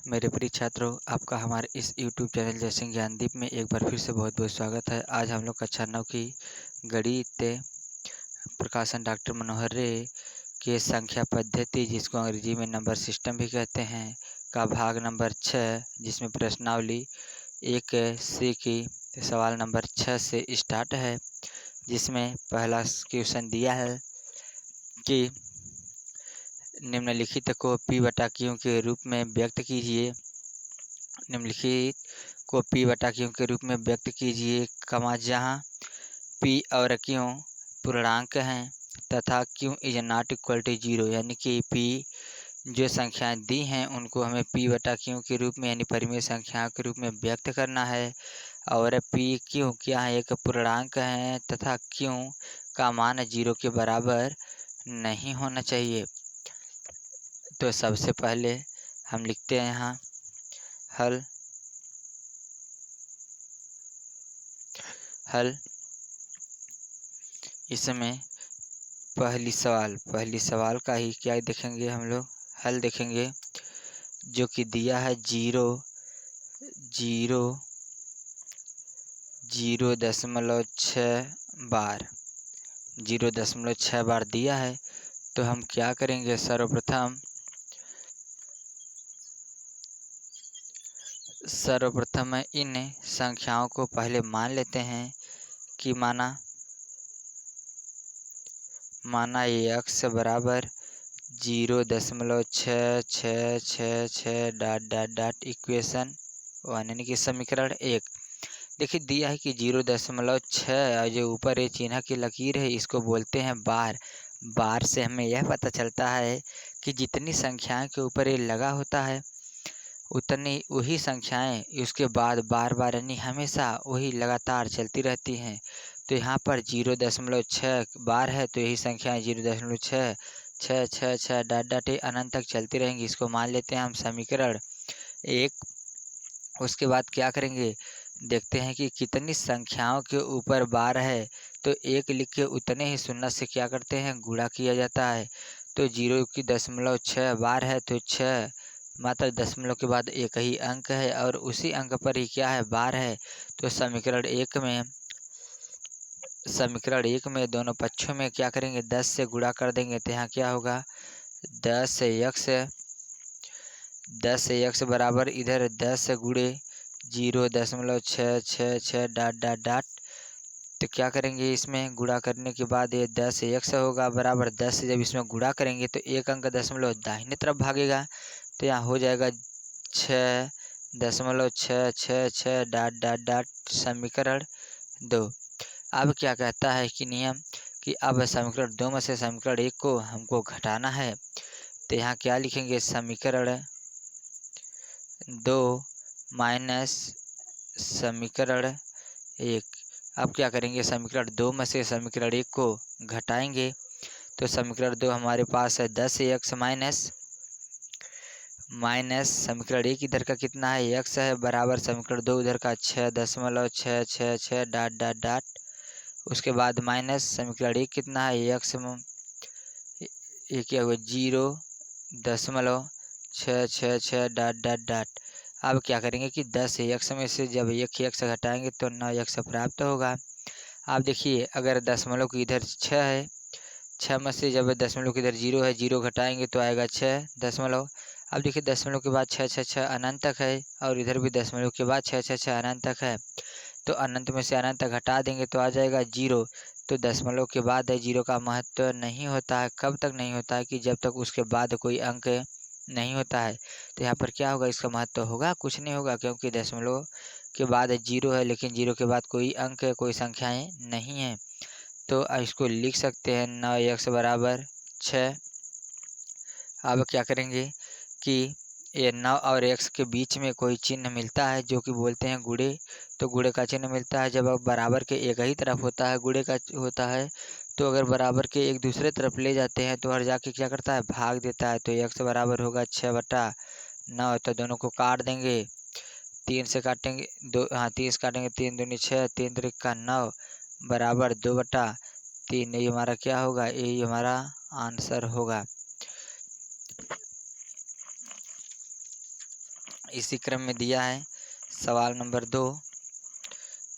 मेरे प्रिय छात्रों, आपका हमारे इस YouTube चैनल जय सिंह ज्ञानदीप में एक बार फिर से बहुत बहुत स्वागत है। आज हम लोग कक्षा 9 की गणित प्रकाशन डॉक्टर मनोहर रे के संख्या पद्धति, जिसको अंग्रेजी में नंबर सिस्टम भी कहते हैं, का भाग नंबर 6, जिसमें प्रश्नावली 1 से की सवाल नंबर 6 से स्टार्ट है। जिसमें पहला क्वेश्चन दिया है कि निम्नलिखित को P बटा Q के रूप में व्यक्त कीजिए। निम्नलिखित को P बटा Q के रूप में व्यक्त कीजिए, जहाँ P और Q पूर्णांक हैं तथा Q is not equal to 0, यानी कि P जो संख्याएं दी हैं उनको हमें P बटा Q के रूप में यानी परिमेय संख्याओं के रूप में व्यक्त करना है। और P Q क्या है, एक पूर्णांक है तथा Q का मान 0 के बराबर नहीं होना चाहिए। तो सबसे पहले हम लिखते हैं यहाँ हल। इसमें पहली सवाल का ही क्या देखेंगे, हम लोग हल देखेंगे, जो कि दिया है 0.6 बार दिया है। तो हम क्या करेंगे, सर्वप्रथम इन संख्याओं को पहले मान लेते हैं कि माना x बराबर 0.666 इक्वेशन 1 यानी कि समीकरण 1। देखिए दिया है कि 0.6 और जो ऊपर ये चिन्ह की लकीर है इसको बोलते हैं बार। बार से हमें यह पता चलता है कि जितनी संख्याएं के ऊपर ये लगा होता है उतनी वही संख्याएं उसके बाद बार बार यानी हमेशा वही लगातार चलती रहती हैं। तो यहाँ पर 0.6 बार है तो यही संख्याएं 0.6 डॉट डॉट अनंत तक चलती रहेंगी। इसको मान लेते हैं हम समीकरण 1। उसके बाद क्या करेंगे, देखते हैं कि कितनी संख्याओं के ऊपर बार है। तो 1 लिख के उतने ही शून्य से क्या करते हैं, गुणा किया जाता है। तो 0.6 बार है तो 6 मात्र दशमलव के बाद एक ही अंक है और उसी अंक पर ही क्या है, बार है। तो समीकरण एक में दोनों पक्षों में क्या करेंगे, 10 से गुणा कर देंगे। तो यहाँ क्या होगा, 10 x बराबर इधर 10 गुणे 0.666 डॉट डॉट डॉट। तो क्या करेंगे, इसमें गुणा करने के बाद ये 10 x होगा बराबर 10 से जब इसमें गुणा करेंगे तो एक अंक दशमलव दाहिने तरफ भागेगा। तो यहाँ हो जाएगा 6.666 डॉट डॉट डॉट समीकरण 2। अब क्या कहता है कि नियम कि अब समीकरण 2 में से समीकरण 1 को हमको घटाना है। तो यहाँ क्या लिखेंगे, समीकरण 2 माइनस समीकरण 1। अब क्या करेंगे, समीकरण 2 में से समीकरण 1 को घटाएंगे। तो समीकरण 2 हमारे पास है 10x माइनस समीकरण 1 इधर का कितना है, x है बराबर समीकरण 2 उधर का 6.666 डॉट डॉट डॉट। उसके बाद माइनस समीकरण 1 कितना है, x ये क्या हुआ 0.666 डॉट डॉट डॉट। अब क्या करेंगे कि 10 x में से जब एक x घटाएंगे तो 9x प्राप्त होगा। आप देखिए अगर दशमलव की इधर 6 है, 6 में से जब दशमलव की इधर 0 है, 0 घटाएंगे तो आएगा 6 दशमलव। अब देखिए दशमलव के बाद 6 अनंत तक है और इधर भी दशमलव के बाद 6 अनंत तक है। तो अनंत में से अनंत तक घटा देंगे तो आ जाएगा 0। तो दशमलव के बाद 0 का महत्व नहीं होता है। कब तक नहीं होता है, कि जब तक उसके बाद कोई अंक नहीं होता है। तो यहाँ पर क्या होगा, इसका महत्व होगा, कुछ नहीं होगा, क्योंकि दशमलव के बाद 0 है लेकिन 0 के बाद कोई अंक कोई संख्याएं नहीं है। तो इसको लिख सकते हैं 9x बराबर 6। अब क्या करेंगे कि ये 9 और x के बीच में कोई चिन्ह मिलता है जो कि बोलते हैं गुणे। तो गुणे का चिन्ह मिलता है जब बराबर के एक ही तरफ होता है, गुणे का होता है। तो अगर बराबर के एक दूसरे तरफ ले जाते हैं तो हर जाके क्या करता है, भाग देता है। तो x बराबर होगा 6/9। तो दोनों को काट देंगे, 3 से काटेंगे 2, हाँ 3 से काटेंगे, 3 दूनी 6, 3 त्रिक का 9 बराबर 2/3। ये हमारा क्या होगा, ये हमारा आंसर होगा। इसी क्रम में दिया है सवाल नंबर 2।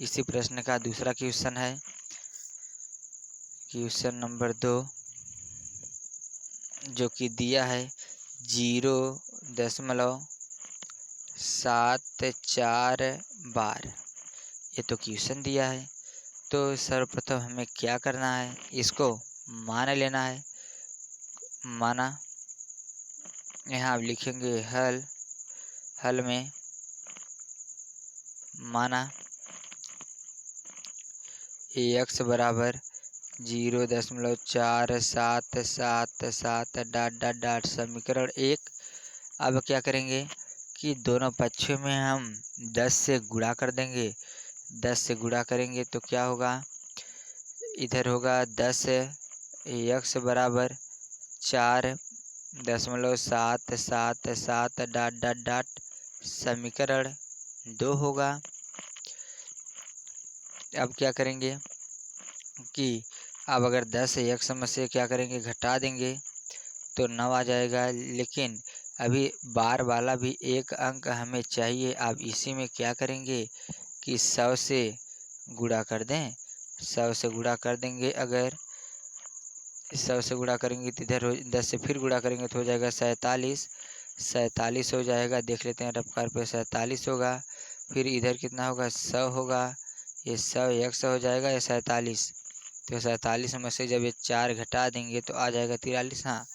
इसी प्रश्न का दूसरा क्वेश्चन है। क्वेश्चन नंबर 2 जो कि दिया है 0.74 बार। ये तो क्वेश्चन दिया है, तो सर्वप्रथम हमें क्या करना है, इसको मान लेना है। माना, यहाँ आप लिखेंगे हल में माना x बराबर 0.4777 समीकरण 1। अब क्या करेंगे कि दोनों पक्षों में हम 10 से गुणा कर देंगे। 10 से गुणा करेंगे तो क्या होगा, इधर होगा 10 x बराबर 4.777 समीकरण 2 होगा। अब क्या करेंगे कि अब अगर 10 x में से क्या करेंगे, घटा देंगे तो 9 आ जाएगा। लेकिन अभी बार वाला भी एक अंक हमें चाहिए। अब इसी में क्या करेंगे कि 100 से गुणा कर दें। 100 से गुणा कर देंगे, अगर 100 से गुणा करेंगे तो इधर 10 से फिर गुणा करेंगे तो हो जाएगा 47 हो जाएगा। देख लेते हैं रफ्तार पे, 47 होगा। फिर इधर कितना होगा, 100 होगा। ये 100 100 हो जाएगा, ये 47। तो 47 में से जब ये 4 घटा देंगे तो आ जाएगा 43। हाँ,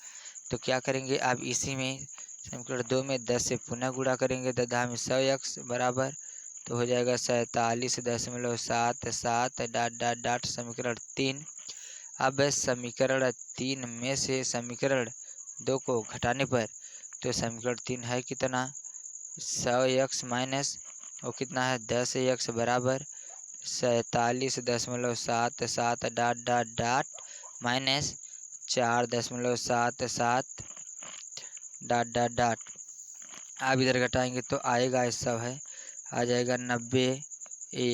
तो क्या करेंगे, अब इसी में समीकरण 2 में 10 से पुनः गुणा करेंगे दधा में 100 x बराबर, तो हो जाएगा 47.77 समीकरण 3। अब समीकरण 3 में से समीकरण 2 को घटाने पर तो समीकरण 3 है कितना, 100 x माइनस वो कितना है 10 x बराबर 47.77 माइनस 4.77 आप इधर घटाएंगे तो आएगा, इस सब है आ जाएगा 90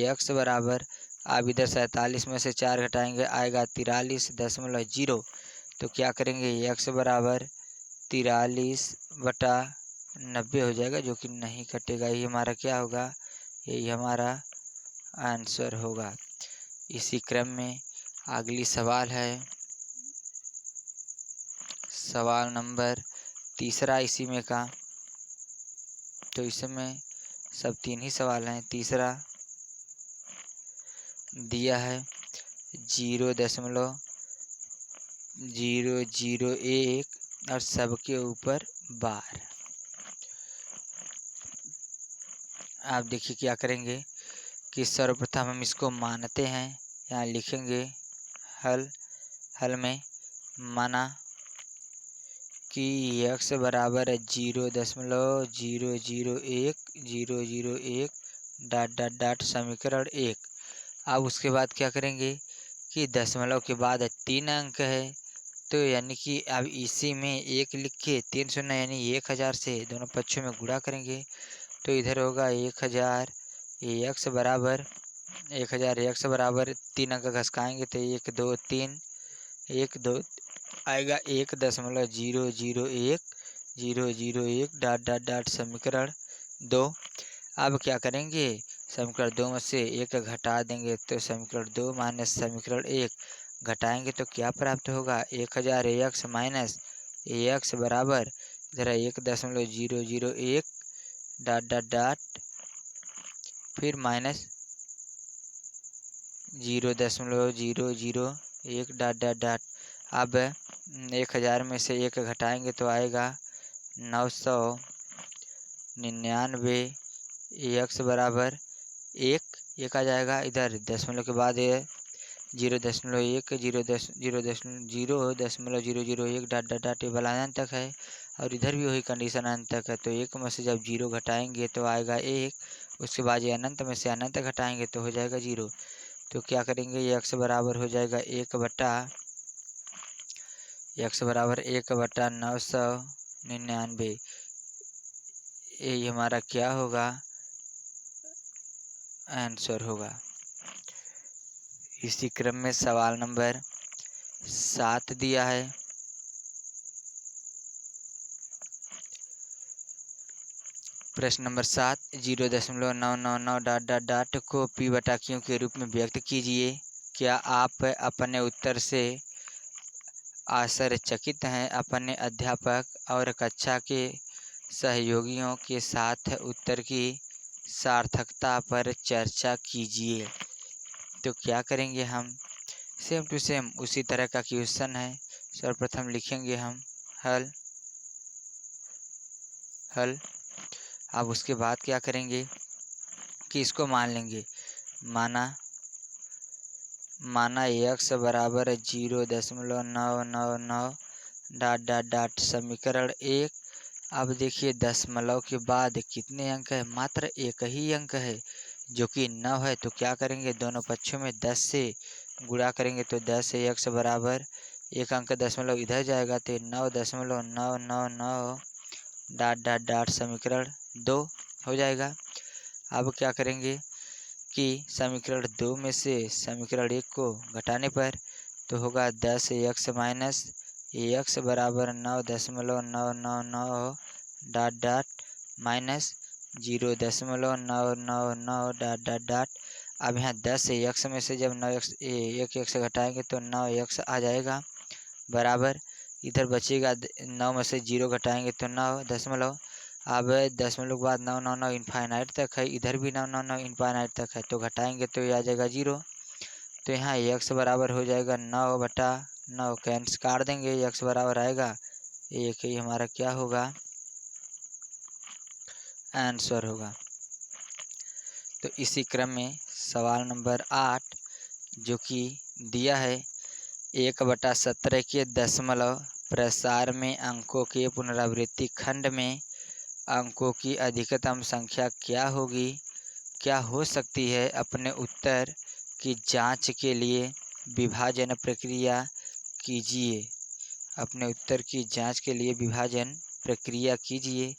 x बराबर। आप इधर 47 में से 4 घटाएंगे आएगा 43.0। तो क्या करेंगे, x बराबर 43/90 हो जाएगा, जो कि नहीं कटेगा। ये हमारा क्या होगा, यही हमारा आंसर होगा। इसी क्रम में अगली सवाल है सवाल नंबर 3 इसी में का। तो इसमें सब 3 ही सवाल हैं। तीसरा दिया है 0.001 और सबके ऊपर बार। आप देखिए क्या करेंगे कि सर्वप्रथम हम इसको मानते हैं। यहाँ लिखेंगे हल में माना कि x बराबर 0.001 समीकरण 1। अब उसके बाद क्या करेंगे कि दशमलव के बाद 3 अंक है, तो यानी कि अब इसी में 1 लिख के 3 शून्य यानी 1000 से दोनों पक्षों में गुणा करेंगे। तो इधर होगा 1000 x बराबर 3 अंक घसकाएंगे तो 1 2 3 1 2 आएगा 1.001 समीकरण 2। अब क्या करेंगे, समीकरण 2 में से 1 घटा देंगे तो समीकरण 2 माइनस समीकरण 1 घटाएंगे तो क्या प्राप्त होगा, 1000 x माइनस x बराबर इधर 1.001 फिर माइनस 0.001 अब 1000 में से 1 घटाएंगे तो आएगा 999 x बराबर 1 आ जाएगा। इधर दशमलव के बाद 0.001 वाला अनंत तक है, और इधर भी वही कंडीशन अनंत तक है। तो 1 में से जब 0 घटाएंगे तो आएगा 1, उसके बाद ये अनंत में से अनंत घटाएंगे तो हो जाएगा 0। तो क्या करेंगे, ये x बराबर हो जाएगा 1/999। ये हमारा क्या होगा, आंसर होगा। इसी क्रम में सवाल नंबर 7 दिया है। प्रश्न नंबर 7, 0.999 डॉट डॉट डॉट को पी बटा क्यू के रूप में व्यक्त कीजिए। क्या आप अपने उत्तर से आश्चर्यचकित हैं? अपने अध्यापक और कक्षा के सहयोगियों के साथ उत्तर की सार्थकता पर चर्चा कीजिए। तो क्या करेंगे हम, सेम टू सेम उसी तरह का क्वेश्चन है। सर्वप्रथम लिखेंगे हम हल। अब उसके बाद क्या करेंगे कि इसको मान लेंगे। माना x बराबर 0.999 डॉट डॉट डॉट समीकरण 1। अब देखिए दशमलव के बाद कितने अंक है, मात्र एक ही अंक है जो कि 9 है। तो क्या करेंगे, दोनों पक्षों में 10 से गुणा करेंगे तो 10 से x बराबर एक अंक दशमलव इधर जाएगा तो 9.999 डॉट डॉट डॉट समीकरण 2 हो जाएगा। अब क्या करेंगे कि समीकरण 2 में से समीकरण 1 को घटाने पर तो होगा 10x माइनस x बराबर 9.999 dot dot minus 0.999 dot dot dot. अब यहाँ 10 से x में से जब 1 x घटाएंगे तो 9x आ जाएगा बराबर, इधर बचेगा 9 में से 0 घटाएंगे तो 9 दशमलव। अब दशमलव के बाद 999 इनफाइनाइट तक है, इधर भी 999 इनफाइनाइट तक है तो घटाएंगे तो ये आ जाएगा 0। तो यहाँ x बराबर हो जाएगा 9/9, कैंसिल काट देंगे, x बराबर आएगा एक ही हमारा क्या होगा, आंसर होगा। तो इसी क्रम में सवाल नंबर 8 जो कि दिया है 1/17 के दशमलव प्रसार में अंकों के पुनरावृत्ति खंड में अंकों की अधिकतम संख्या क्या होगी, क्या हो सकती है। अपने उत्तर की जांच के लिए विभाजन प्रक्रिया कीजिए। अपने उत्तर की जांच के लिए विभाजन प्रक्रिया कीजिए।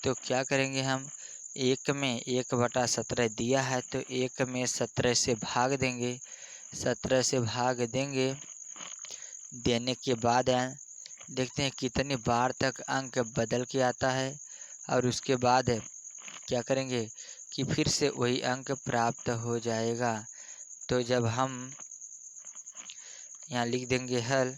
तो क्या करेंगे हम, 1 में 1/17 दिया है तो 1 में 17 से भाग देंगे। 17 से भाग देंगे, देने के बाद देखते हैं कितनी बार तक अंक बदल के आता है और उसके बाद क्या करेंगे कि फिर से वही अंक प्राप्त हो जाएगा। तो जब हम यहाँ लिख देंगे हल,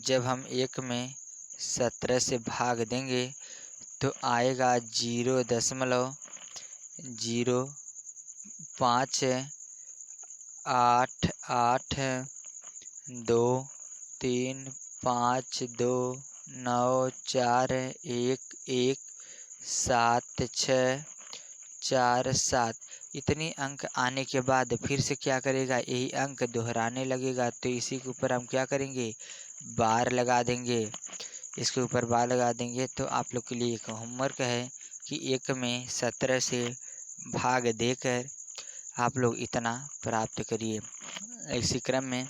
जब हम 1 में 17 से भाग देंगे तो आएगा 0.5882352594117647। इतनी अंक आने के बाद फिर से क्या करेगा, यही अंक दोहराने लगेगा। तो इसी के ऊपर हम क्या करेंगे, बार लगा देंगे। इसके ऊपर बार लगा देंगे। तो आप लोग के लिए एक होमवर्क है कि 1 में 17 से भाग देकर आप लोग इतना प्राप्त करिए। इसी क्रम में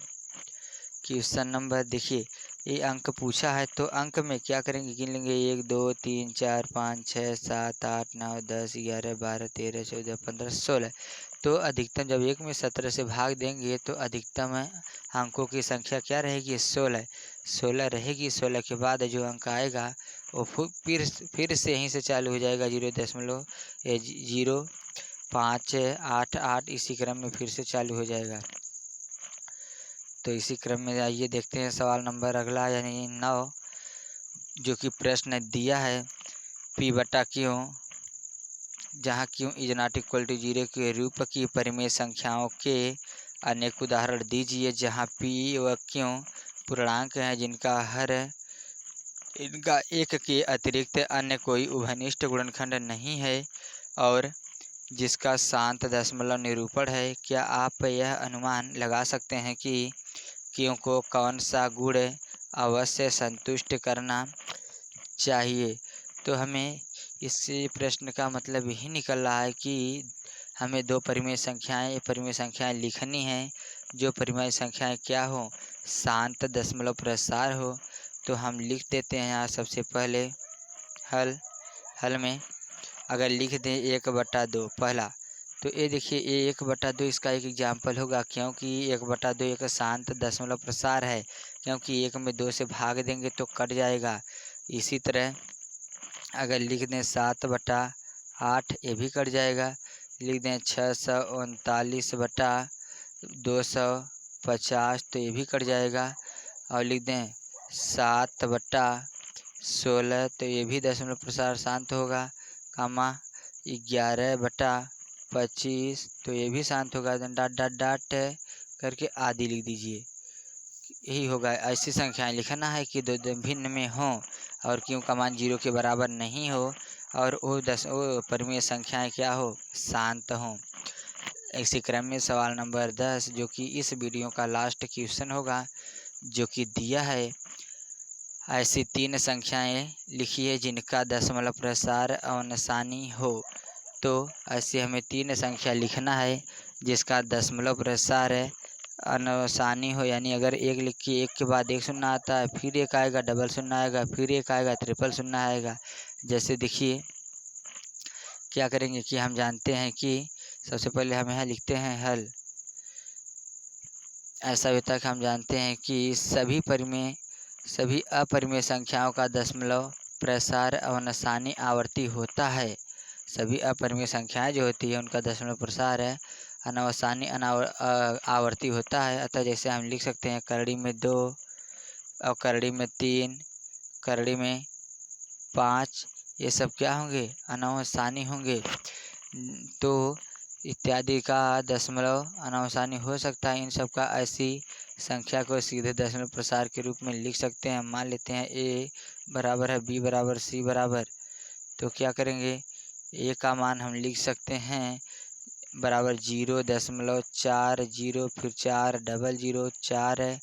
क्वेश्चन नंबर देखिए, ये अंक पूछा है तो अंक में क्या करेंगे, गिन लेंगे 1 2 3 4 5 6 7 8 9 10 11 12 13 14 15 16। तो अधिकतम जब 1 में 17 से भाग देंगे तो अधिकतम अंकों की संख्या क्या रहेगी, 16 रहेगी। 16 के बाद जो अंक आएगा वो फिर से यहीं से चालू हो जाएगा 0.0588। इसी क्रम में फिर से चालू हो जाएगा। तो इसी क्रम में आइए देखते हैं सवाल नंबर अगला यानी 9 जो कि प्रश्न दिया है पी बटा क्यों, जहाँ क्यों इज नॉट इक्वल टू 0 के रूप की परिमेय संख्याओं के अनेक उदाहरण दीजिए। जहाँ पी व क्यों पूर्णांक हैं जिनका इनका एक के अतिरिक्त अन्य कोई उभयनिष्ठ गुणनखंड नहीं है और जिसका शांत दशमलव निरूपण है। क्या आप यह अनुमान लगा सकते हैं कि क्यों को कौन सा गुण अवश्य संतुष्ट करना चाहिए। तो हमें इस प्रश्न का मतलब यही निकल रहा है कि हमें दो परिमेय संख्याएं लिखनी हैं। जो परिमेय संख्याएं क्या हो, शांत दशमलव प्रसार हो। तो हम लिख देते हैं यहाँ सबसे पहले हल में अगर लिख दें 1/2 पहला, तो ये देखिए ये 1/2 इसका एक एग्जाम्पल होगा क्योंकि 1/2 एक शांत दशमलव प्रसार है, क्योंकि 1 में 2 से भाग देंगे तो कट जाएगा। इसी तरह अगर लिख दें 7/8 ये भी कट जाएगा। लिख दें 639/250 तो ये भी कट जाएगा। और लिख दें 7/16 तो ये भी दशमलव प्रसार शांत होगा। कामा 11/25 तो ये भी शांत होगा। डॉट डॉट डॉट करके आदि लिख दीजिए। यही होगा। ऐसी संख्याएं लिखना है कि दो भिन्न में हों और क्यों का मान 0 के बराबर नहीं हो और वो परिमेय संख्याएं क्या हो, शांत हों। इसी क्रम में सवाल नंबर 10 जो कि इस वीडियो का लास्ट क्वेश्चन होगा, जो कि दिया है, ऐसी 3 संख्याएं लिखिए जिनका दशमलव प्रसार अवनसानी हो। तो ऐसे हमें 3 संख्या लिखना है जिसका दशमलव प्रसार अनवसानी हो, यानी अगर एक लिख के एक के बाद एक शून्य आता है, फिर एक आएगा, डबल शून्य आएगा, फिर एक आएगा, ट्रिपल शून्य आएगा। जैसे देखिए क्या करेंगे कि हम जानते हैं कि सबसे पहले हम यहाँ लिखते हैं हल। ऐसा होता है कि हम जानते हैं कि सभी अपरिमेय संख्याओं का दशमलव प्रसार अवनसानी आवर्ती होता है। सभी अपरिमेय संख्याएं जो होती है उनका दशमलव प्रसार है अनवसानी आवर्ती होता है। अतः जैसे हम लिख सकते हैं करड़ी में 2 और करड़ी में 3, करड़ी में 5, ये सब क्या होंगे, अनवसानी होंगे। तो इत्यादि का दशमलव अनवसानी हो सकता है। इन सब का ऐसी संख्या को सीधे दशमलव प्रसार के रूप में लिख सकते हैं। मान लेते हैं a बराबर है b बराबर c बराबर, तो क्या करेंगे, a का मान हम लिख सकते हैं बराबर 0.40 फिर 4 डबल 0 4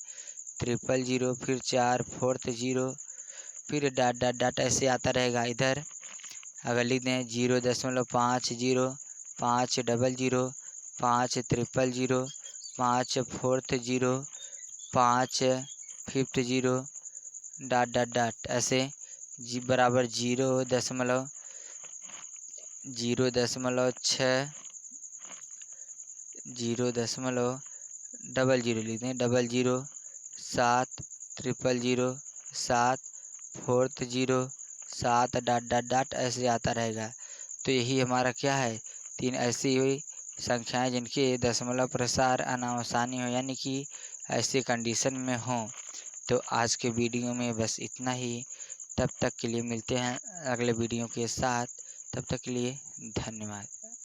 ट्रिपल 0 फिर 4 फोर्थ 0 फिर डॉट डॉट डॉट ऐसे आता रहेगा। इधर अगर लिख दें 0.50 5 double 0 5 triple 0 5 fourth 0 5 fifth 0 dot dot dot ऐसे बराबर 0.6 0.00 लिख दें, double 0 7 triple 0 7 fourth 0 7 dot dot dot ऐसे आता रहेगा। तो यही हमारा क्या है, 3 ऐसी हुई संख्याएं जिनके दशमलव प्रसार अनावसानी हो, यानी कि ऐसे कंडीशन में हों। तो आज के वीडियो में बस इतना ही। तब तक के लिए मिलते हैं अगले वीडियो के साथ। तब तक के लिए धन्यवाद।